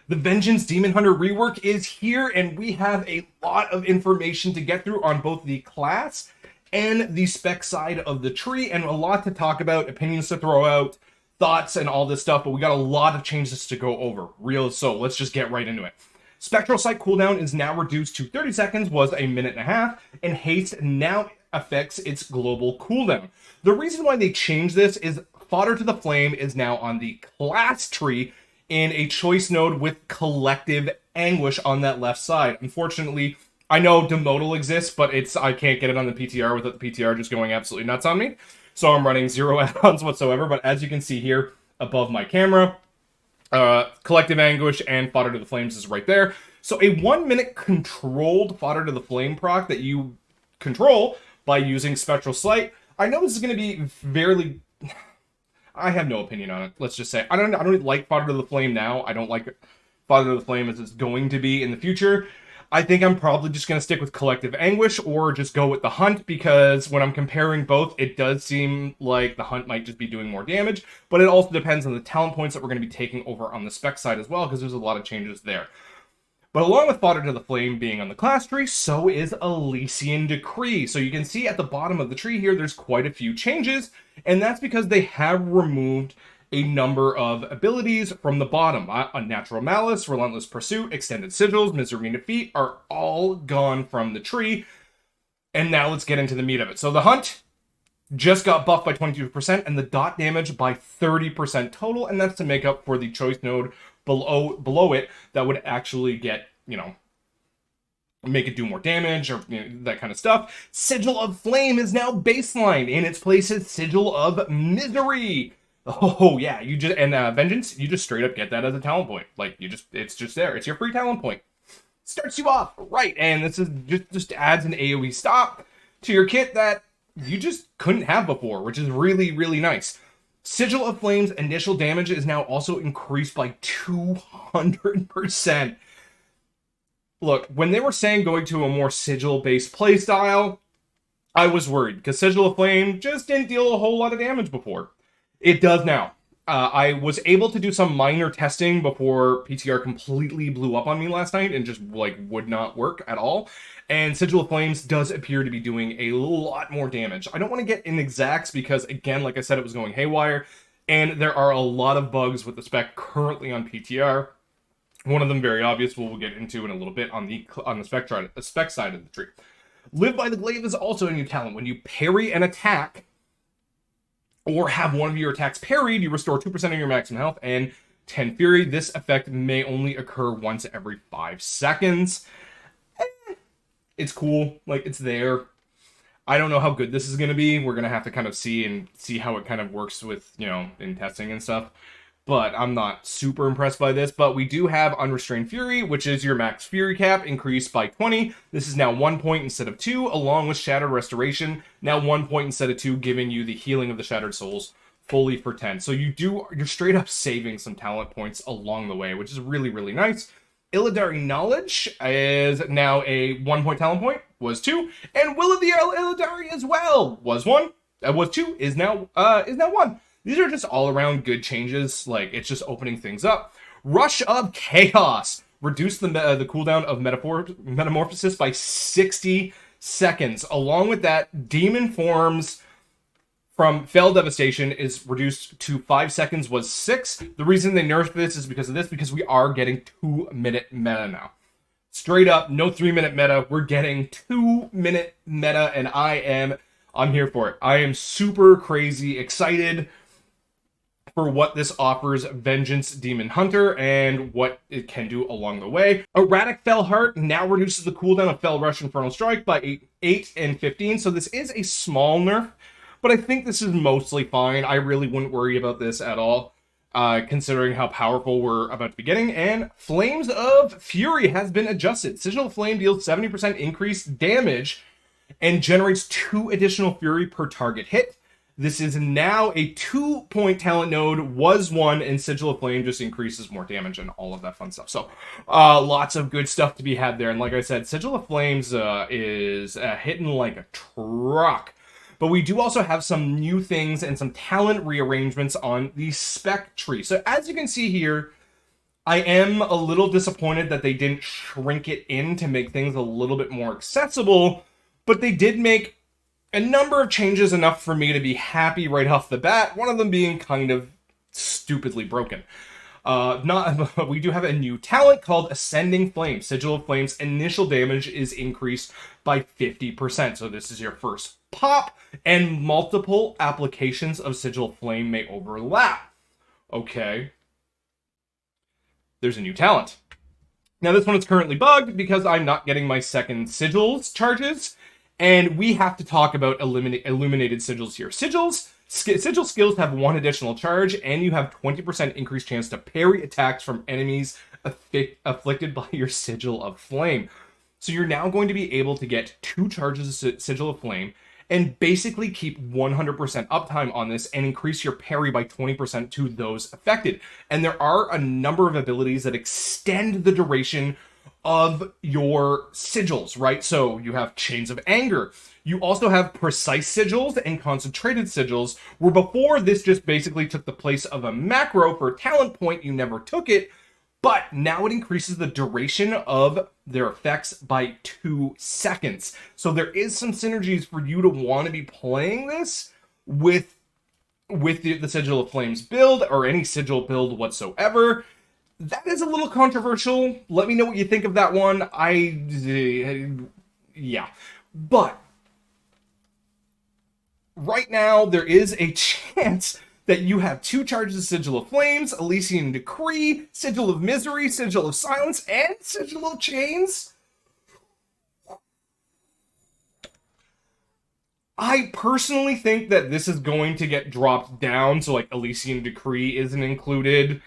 The Vengeance Demon Hunter rework is here, and we have a lot of information to get through on both the class and the spec side of the tree, and a lot to talk about, opinions to throw out, thoughts, and all this stuff, but we got a lot of changes to go over. So let's just get right into it. Spectral Sight cooldown is now reduced to 30 seconds, was a minute and a half, and Haste now affects its global cooldown. The reason why they changed this is Fodder to the Flame is now on the class tree, in a choice node with Collective Anguish on that left side. Unfortunately, I know Demodal exists, but I can't get it on the PTR without the PTR just going absolutely nuts on me. So I'm running 0 add-ons whatsoever, but as you can see here above my camera, Collective Anguish and Fodder to the Flames is right there. So a 1 minute controlled Fodder to the Flame proc that you control by using Spectral Sight. I know this is going to be fairly... I have no opinion on it. Let's just say I don't like Fodder to the Flame now. I don't like Fodder to the Flame as it's going to be in the future. I think I'm probably just going to stick with Collective Anguish or just go with the Hunt, because when I'm comparing both, it does seem like the Hunt might just be doing more damage, but it also depends on the talent points that we're going to be taking over on the spec side as well, because there's a lot of changes there. But along with Fodder to the Flame being on the class tree, so is Elysian Decree. So you can see at the bottom of the tree here, there's quite a few changes, and that's because they have removed a number of abilities from the bottom. Unnatural Malice, Relentless Pursuit, Extended Sigils, Misery and Defeat are all gone from the tree. And now let's get into the meat of it. So the Hunt just got buffed by 22%, and the dot damage by 30% total, and that's to make up for the choice node below it that would actually get, make it do more damage or that kind of stuff. Sigil of Flame is now baseline. In its place is Sigil of Misery. Oh yeah, Vengeance, you just straight up get that as a talent point. Like it's just there. It's your free talent point. Starts you off right, and this is just adds an AoE stop to your kit that you just couldn't have before, which is really, really nice. Sigil of Flame's initial damage is now also increased by 200%. Look, when they were saying going to a more Sigil-based playstyle, I was worried, because Sigil of Flame just didn't deal a whole lot of damage before. It does now. I was able to do some minor testing before PTR completely blew up on me last night and just, would not work at all. And Sigil of Flames does appear to be doing a lot more damage. I don't want to get in exacts because, again, like I said, it was going haywire. And there are a lot of bugs with the spec currently on PTR. One of them very obvious, we'll get into in a little bit on the spec side of the tree. Live by the Glaive is also a new talent. When you parry an attack, or have one of your attacks parried, you restore 2% of your maximum health and 10 Fury. This effect may only occur once every 5 seconds. It's cool. It's there. I don't know how good this is going to be. We're going to have to kind of see how it kind of works with, in testing and stuff. But I'm not super impressed by this. But we do have Unrestrained Fury, which is your max Fury cap increased by 20. This is now 1 point instead of 2, along with Shattered Restoration. Now 1 point instead of 2, giving you the healing of the Shattered Souls fully for 10. So you're straight up saving some talent points along the way, which is really, really nice. Illidari Knowledge is now a 1 point talent point, was 2. And Will of the Illidari as well, was 1, was 2, is now 1. These are just all-around good changes. It's just opening things up. Rush of Chaos. Reduce the cooldown of Metamorphosis by 60 seconds. Along with that, Demon Forms from Fell Devastation is reduced to 5 seconds, was 6. The reason they nerfed this is because of this, because we are getting 2-minute meta now. Straight up, no 3-minute meta. We're getting 2-minute meta, and I'm here for it. I am super crazy excited for what this offers Vengeance Demon Hunter and what it can do along the way. Erratic Fell Heart now reduces the cooldown of Fell Rush Infernal Strike by 8 and 15, so this is a small nerf, but I think this is mostly fine. I really wouldn't worry about this at all, considering how powerful we're about to be getting. And Flames of Fury has been adjusted. Sigil of Flame deals 70% increased damage and generates 2 additional Fury per target hit. This is now a 2-point talent node, was 1, and Sigil of Flame just increases more damage and all of that fun stuff. So, lots of good stuff to be had there. And like I said, Sigil of Flames is hitting like a truck. But we do also have some new things and some talent rearrangements on the spec tree. So as you can see here, I am a little disappointed that they didn't shrink it in to make things a little bit more accessible, but they did make a number of changes enough for me to be happy right off the bat, one of them being kind of stupidly broken. Not we do have a new talent called Ascending Flame. Sigil of Flame's initial damage is increased by 50%. So this is your first pop, and multiple applications of Sigil of Flame may overlap. Okay. There's a new talent. Now this one is currently bugged because I'm not getting my second sigils charges, and we have to talk about illuminated sigils here. Sigil skills have one additional charge, and you have 20% increased chance to parry attacks from enemies afflicted by your Sigil of Flame. So you're now going to be able to get 2 charges of Sigil of Flame, and basically keep 100% uptime on this and increase your parry by 20% to those affected. And there are a number of abilities that extend the duration of your sigils, right? So you have Chains of Anger. You also have Precise Sigils and Concentrated Sigils, where before this just basically took the place of a macro for talent point, you never took it, but now it increases the duration of their effects by 2 seconds. So there is some synergies for you to want to be playing this with the Sigil of Flames build, or any sigil build whatsoever. That is a little controversial. Let me know what you think of that one. Yeah. But right now, there is a chance that you have 2 charges of Sigil of Flames, Elysian Decree, Sigil of Misery, Sigil of Silence, and Sigil of Chains. I personally think that this is going to get dropped down, so like Elysian Decree isn't included.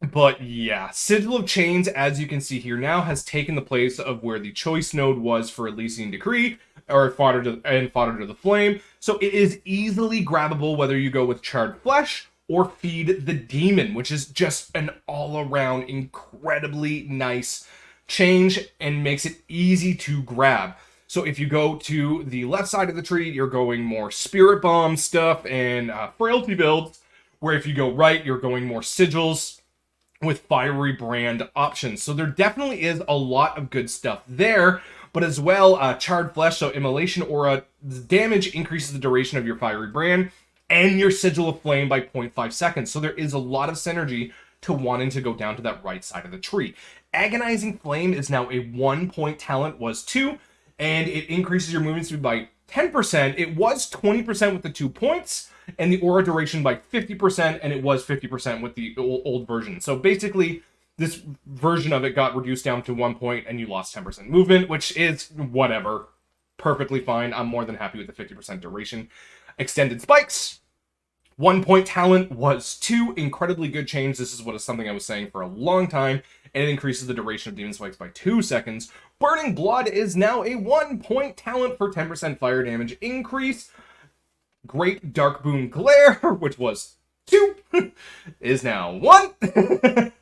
But yeah, Sigil of Chains, as you can see here now, has taken the place of where the choice node was for Elysian Decree, or Fodder to the Flame. So it is easily grabbable whether you go with Charred Flesh or Feed the Demon, which is just an all-around incredibly nice change and makes it easy to grab. So if you go to the left side of the tree, you're going more Spirit Bomb stuff and Frailty builds, where if you go right, you're going more Sigils with Fiery Brand options. So there definitely is a lot of good stuff there. But as well, Charred Flesh, so Immolation Aura, damage increases the duration of your Fiery Brand and your Sigil of Flame by 0.5 seconds. So there is a lot of synergy to wanting to go down to that right side of the tree. Agonizing Flame is now a 1-point talent, was 2, and it increases your movement speed by 10%. It was 20% with the 2 points, and the aura duration by 50%, and it was 50% with the old version. So basically, this version of it got reduced down to 1 point, and you lost 10% movement, which is whatever. Perfectly fine. I'm more than happy with the 50% duration. Extended Spikes. 1-point talent was 2. Incredibly good change. This is something I was saying for a long time, and it increases the duration of Demon Spikes by 2 seconds. Burning Blood is now a 1-point talent for 10% fire damage increase. Great Dark Boon Glare, which was 2, is now 1.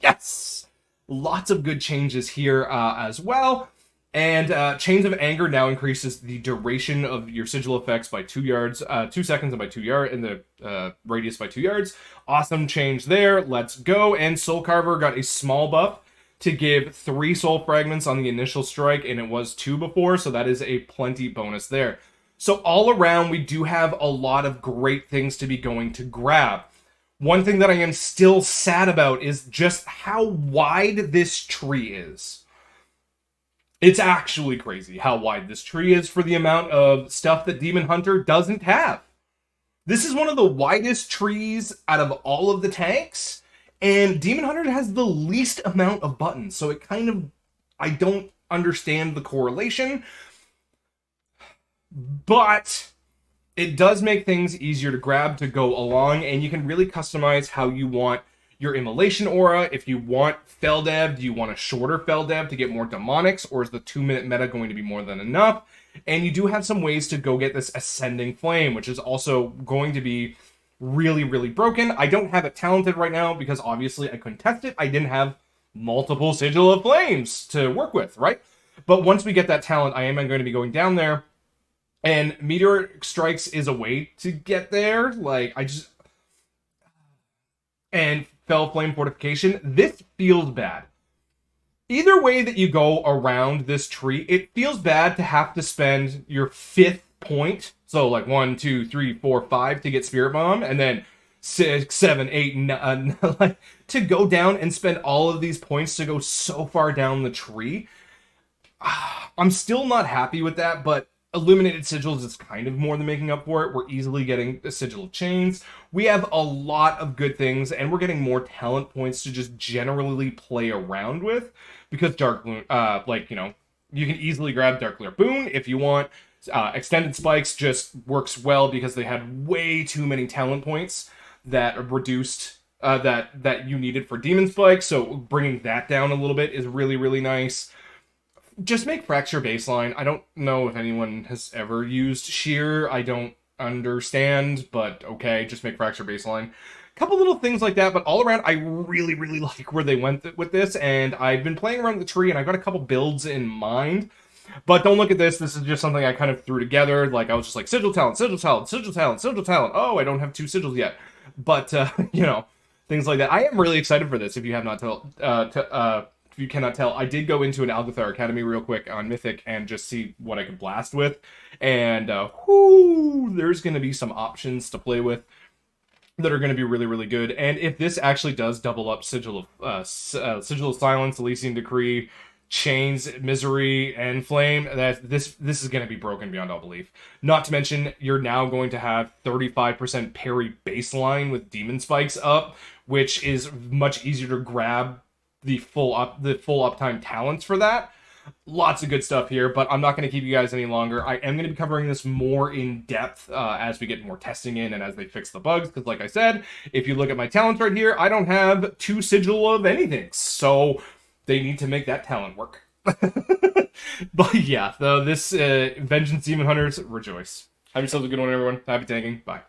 Yes! Lots of good changes here as well. And Chains of Anger now increases the duration of your sigil effects by 2 yards, 2 seconds, and by 2 yards, and the radius by 2 yards. Awesome change there. Let's go. And Soul Carver got a small buff to give 3 soul fragments on the initial strike, and it was 2 before, so that is a plenty bonus there. So all around, we do have a lot of great things to be going to grab. One thing that I am still sad about is just how wide this tree is. It's actually crazy how wide this tree is for the amount of stuff that Demon Hunter doesn't have. This is one of the widest trees out of all of the tanks, and Demon Hunter has the least amount of buttons, so it kind of, I don't understand the correlation, but it does make things easier to grab to go along, and you can really customize how you want your Immolation Aura. If you want Feldev, do you want a shorter Feldev to get more demonics, or is the 2-minute meta going to be more than enough? And you do have some ways to go get this Ascending Flame, which is also going to be really, really broken. I don't have it talented right now because obviously I couldn't test it. I didn't have multiple Sigil of Flames to work with, right? But once we get that talent, I am going to be going down there. And Meteoric Strikes is a way to get there. And Fell Flame Fortification. This feels bad. Either way that you go around this tree, it feels bad to have to spend your 5th point. So like 1, 2, 3, 4, 5 to get Spirit Bomb, and then 6, 7, 8, 9, like, to go down and spend all of these points to go so far down the tree. I'm still not happy with that, but Illuminated Sigils is kind of more than making up for it. We're easily getting a Sigil of Chains. We have a lot of good things, and we're getting more talent points to just generally play around with, because Dark Loon, like, you know, you can easily grab Dark Lair Boon if you want. Extended Spikes just works well because they had way too many talent points that reduced that you needed for Demon Spike, so bringing that down a little bit is really, really nice. Just make Fracture baseline. I don't know if anyone has ever used Sheer. I don't understand, but okay, just make Fracture baseline. Couple little things like that, but all around, I really, really like where they went with this, and I've been playing around the tree, and I've got a couple builds in mind. But don't look at this. This is just something I kind of threw together. Like, I was just like, Sigil Talent, Sigil Talent, Sigil Talent, Sigil Talent. Oh, I don't have 2 sigils yet. But, you know, things like that. I am really excited for this, if you have not if you cannot tell. I did go into an Algothar Academy real quick on Mythic and just see what I could blast with. And, there's going to be some options to play with that are going to be really, really good. And if this actually does double up Sigil of Silence, Elysian Decree, Chains, Misery, and Flame, that this is going to be broken beyond all belief. Not to mention, you're now going to have 35% parry baseline with Demon Spikes up, which is much easier to grab the full uptime talents for that. Lots of good stuff here, but I'm not going to keep you guys any longer. I am going to be covering this more in depth as we get more testing in and as they fix the bugs, because like I said, if you look at my talents right here, I don't have 2 sigil of anything, so they need to make that talent work. But yeah, this Vengeance Demon Hunters, rejoice. Have yourselves a good one, everyone. Happy tanking. Bye.